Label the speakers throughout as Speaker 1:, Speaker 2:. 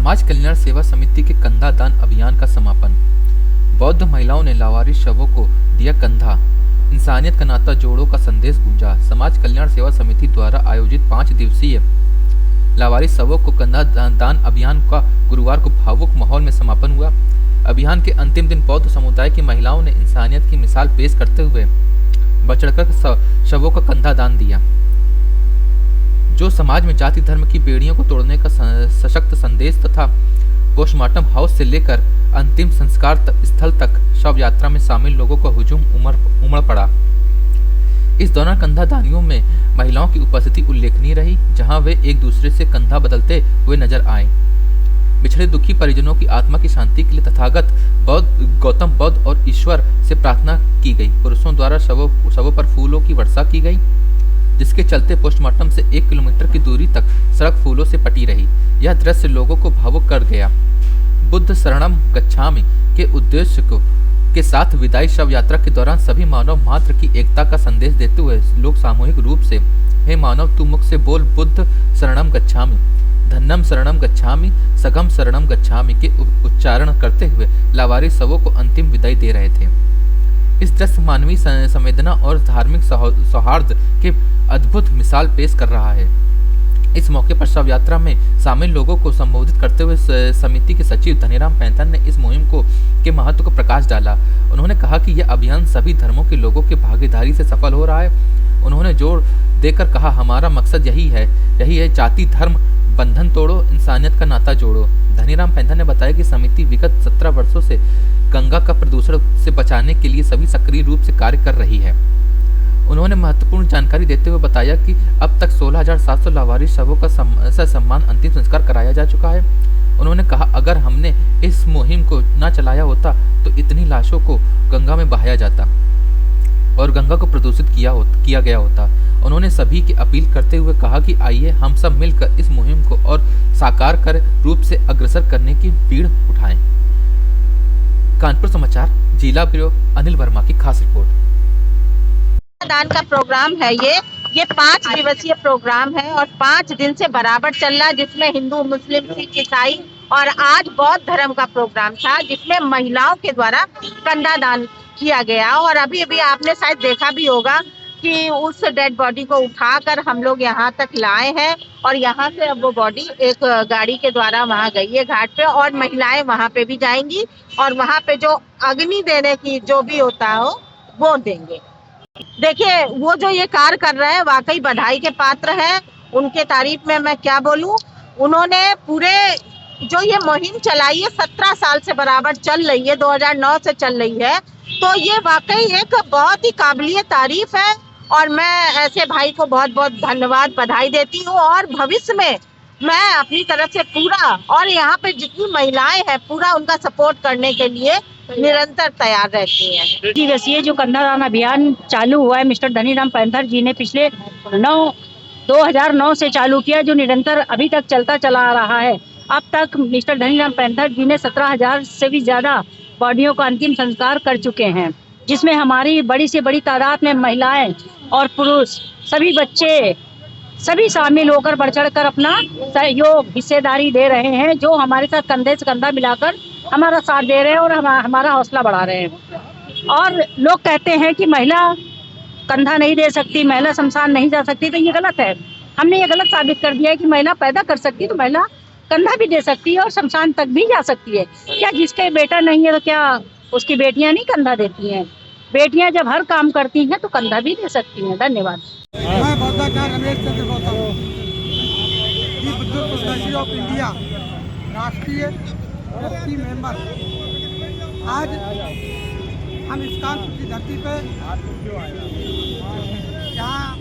Speaker 1: समाज कल्याण सेवा समिति के कंधा दान अभियान का समापन। बौद्ध महिलाओं ने लावारिस शवों को दिया कंधा, इंसानियत का नाता जोड़ो का संदेश गूंजा। समाज कल्याण सेवा समिति द्वारा आयोजित 5 दिवसीय लावारिस शवों को कंधा दान अभियान का गुरुवार को भावुक माहौल में समापन हुआ। अभियान के अंतिम दिन बौद्ध समुदाय की महिलाओं ने इंसानियत की मिसाल पेश करते हुए बढ़ चढ़कर शवों का कंधा दान दिया, जो समाज में जाति धर्म की बेड़ियों को तोड़ने का सशक्त संदेश तथा पोस्टमार्टम हाउस से लेकर अंतिम संस्कार स्थल तक शव यात्रा में शामिल लोगों का हुजूम उमड़ पड़ा। इस दौरान कंधा दानियों में महिलाओं की उपस्थिति उल्लेखनीय रही, जहां वे एक दूसरे से कंधा बदलते हुए नजर आए। बिछड़े दुखी परिजनों की आत्मा की शांति के लिए तथागत गौतम बुद्ध और ईश्वर से प्रार्थना की गई। पुरुषों द्वारा शवों पर फूलों की वर्षा की गई, जिसके चलते पोस्टमार्टम से 1 किलोमीटर की दूरी तक सड़क फूलों से पटी रही। यह दृश्य लोगों को भावुक कर गया। बुद्ध शरणम गच्छामि के उद्देश्य के साथ विदाई शव यात्रा के दौरान सभी मानव मात्र की एकता का संदेश देते हुए लोग सामूहिक रूप से हे मानव तू मुख से बोल बुद्ध शरणम गच्छामि, धन्नम शरणम गच्छामि, सगम शरणम गच्छामि के उच्चारण करते हुए लावारिस शवों को अंतिम विदाई दे रहे थे। इस दृश्य मानवीय संवेदना और धार्मिक सौहार्द के अद्भुत मिसाल पेश कर रहा है। इस मौके पर शव यात्रा में शामिल लोगों को संबोधित करते हुए समिति के सचिव धनीराम पैंथर ने इस मुहिम के महत्व को प्रकाश डाला। उन्होंने कहा कि यह अभियान सभी धर्मों के लोगों की भागीदारी से सफल हो रहा है। उन्होंने जोर देकर कहा, हमारा मकसद यही है जाति धर्म बंधन तोड़ो, इंसानियत का नाता जोड़ो। धनीराम पैंथर ने बताया कि समिति विगत 17 वर्षों से गंगा का प्रदूषण से बचाने के लिए सभी सक्रिय रूप से कार्य कर रही है। उन्होंने महत्वपूर्ण जानकारी देते हुए बताया कि अब तक 16,700 लावारिस शवों का ससम्मान अंतिम संस्कार कराया जा चुका है। उन्होंने कहा, अगर हमने इस मुहिम को न चलाया होता तो इतनी लाशों को गंगा में बहाया जाता और गंगा को प्रदूषित किया गया होता। उन्होंने सभी की अपील करते हुए कहा कि आइए हम सब मिलकर इस मुहिम को और साकार कर रूप से अग्रसर करने की पीड़ उठाएं। कानपुर समाचार जिला ब्यूरो अनिल वर्मा की खास रिपोर्ट।
Speaker 2: दान का प्रोग्राम है ये 5 दिवसीय प्रोग्राम है और 5 दिन से बराबर चल रहा है, जिसमें हिंदू मुस्लिम सिख ईसाई और आज बौद्ध धर्म का प्रोग्राम था, जिसमें महिलाओं के द्वारा कंधा दान किया गया। और अभी अभी आपने शायद देखा भी होगा कि उस डेड बॉडी को उठाकर हम लोग यहाँ तक लाए हैं और यहाँ से अब वो बॉडी एक गाड़ी के द्वारा वहाँ गई है घाट पे और महिलाएं वहाँ पे भी जाएंगी और वहाँ पे जो अग्नि देने की जो भी होता हो वो देंगे। देखिए, वो जो ये कार्य कर रहे हैं वाकई बधाई के पात्र है। उनके तारीफ में मैं क्या बोलूं। उन्होंने पूरे जो ये मुहिम चलाई है 17 साल से बराबर चल रही है, 2009 से चल रही है, तो ये वाकई एक बहुत ही काबिलियत तारीफ है और मैं ऐसे भाई को बहुत बहुत धन्यवाद बधाई देती हूँ। और भविष्य में मैं अपनी तरफ से पूरा और यहाँ पे जितनी महिलाएं हैं पूरा उनका सपोर्ट करने के लिए निरंतर तैयार रहती हैं।
Speaker 3: दिवसीय जो कंधा दान अभियान चालू हुआ है, मिस्टर धनीराम पैंथर जी ने पिछले 2009 से चालू किया, जो निरंतर अभी तक चलता चला आ रहा है। अब तक मिस्टर धनीराम पैंथर जी ने 17,000 से भी ज्यादा बॉडियों का अंतिम संस्कार कर चुके हैं, जिसमें हमारी बड़ी से बड़ी तादाद में महिलाएं और पुरुष सभी बच्चे सभी शामिल होकर बढ़ चढ़ कर अपना सहयोग हिस्सेदारी दे रहे हैं, जो हमारे साथ कंधे से कंधा मिलाकर हमारा साथ दे रहे हैं और हमारा हौसला बढ़ा रहे हैं। और लोग कहते हैं कि महिला कंधा नहीं दे सकती, महिला शमशान नहीं जा सकती, तो ये गलत है। हमने ये गलत साबित कर दिया है कि महिला पैदा कर सकती है तो महिला कंधा भी दे सकती है और शमशान तक भी जा सकती है। क्या जिसके बेटा नहीं है तो क्या उसकी बेटियां नहीं कंधा देती हैं? बेटियां जब हर काम करती हैं तो कंधा भी दे सकती हैं। धन्यवाद।
Speaker 4: मैं बौद्धाचार्य Ramesh Chandra Gautam, Buddha society of India राष्ट्रीय ट्रस्टी मेंबर। आज हम इस कानपुर की धरती पे यहाँ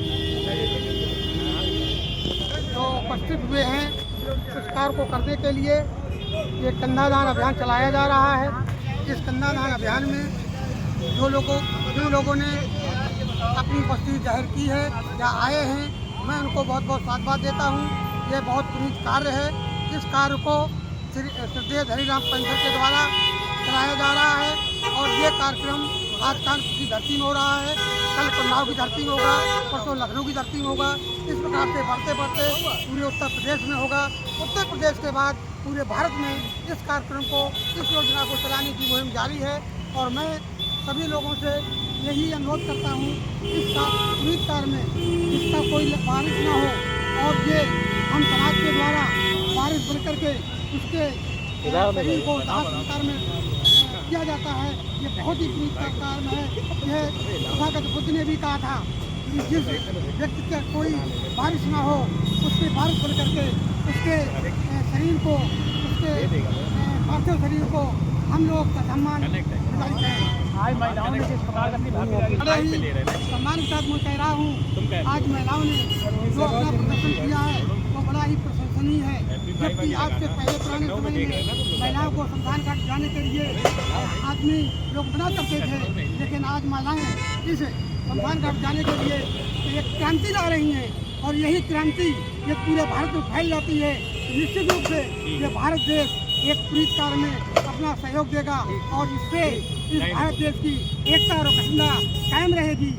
Speaker 4: जो उपस्थित हुए हैं उस कार्य को करने के लिए ये कंधा दान अभियान चलाया जा रहा है। इस कंधा दान अभियान में जिन लोगों ने अपनी उपस्थिति जाहिर की है या आए हैं, मैं उनको बहुत बहुत साधुवाद देता हूँ। ये बहुत पुनीत कार्य है। इस कार्य को श्रद्धेय धनीराम पैंथर के द्वारा चलाया जा रहा है और ये कार्यक्रम आज कानपुर की धरती में हो रहा है, कल कन्नौज की धरती में होगा, परसों लखनऊ की धरती में होगा। इस प्रकार से बढ़ते बढ़ते पूरे उत्तर प्रदेश में होगा। उत्तर प्रदेश के बाद पूरे भारत में इस कार्यक्रम को, इस योजना को चलाने की मुहिम जारी है। और मैं सभी लोगों से यही अनुरोध करता हूँ इसका उम्मीद कार में इसका कोई बारिश ना हो और ये हम समाज के द्वारा बारिश बन करके उसके शरीर को दाह संस्कार में किया जाता है। ये बहुत ही पुनीत कार्य है। यह तथागत बुद्ध ने भी कहा था कि जिस व्यक्ति का कोई बारिश ना हो उसके बारिश बन करके उसके शरीर को, उसके पार्थिव शरीर को हम लोग का सम्मान दिलाई जाए।
Speaker 3: आज महिलाओं ने जिस प्रकार अपनी भागीदारी
Speaker 4: सम्मान के साथ मैं कह रहा हूँ, आज महिलाओं ने जो अपना प्रदर्शन किया है वो बड़ा ही प्रशंसनीय है। जबकि आज के पहले पुराने समय में महिलाओं को शमशान घाट जाने के लिए आदमी लोग मना करते थे, लेकिन आज महिलाएं इस शमशान घाट जाने के लिए एक क्रांति ला रही हैं और यही क्रांति ये पूरे भारत में फैल जाती है। निश्चित रूप से ये भारत देश एक पुनीत कार्य में अपना सहयोग देगा और इससे इस भारत देश की एकता और अखंडता कायम रहेगी।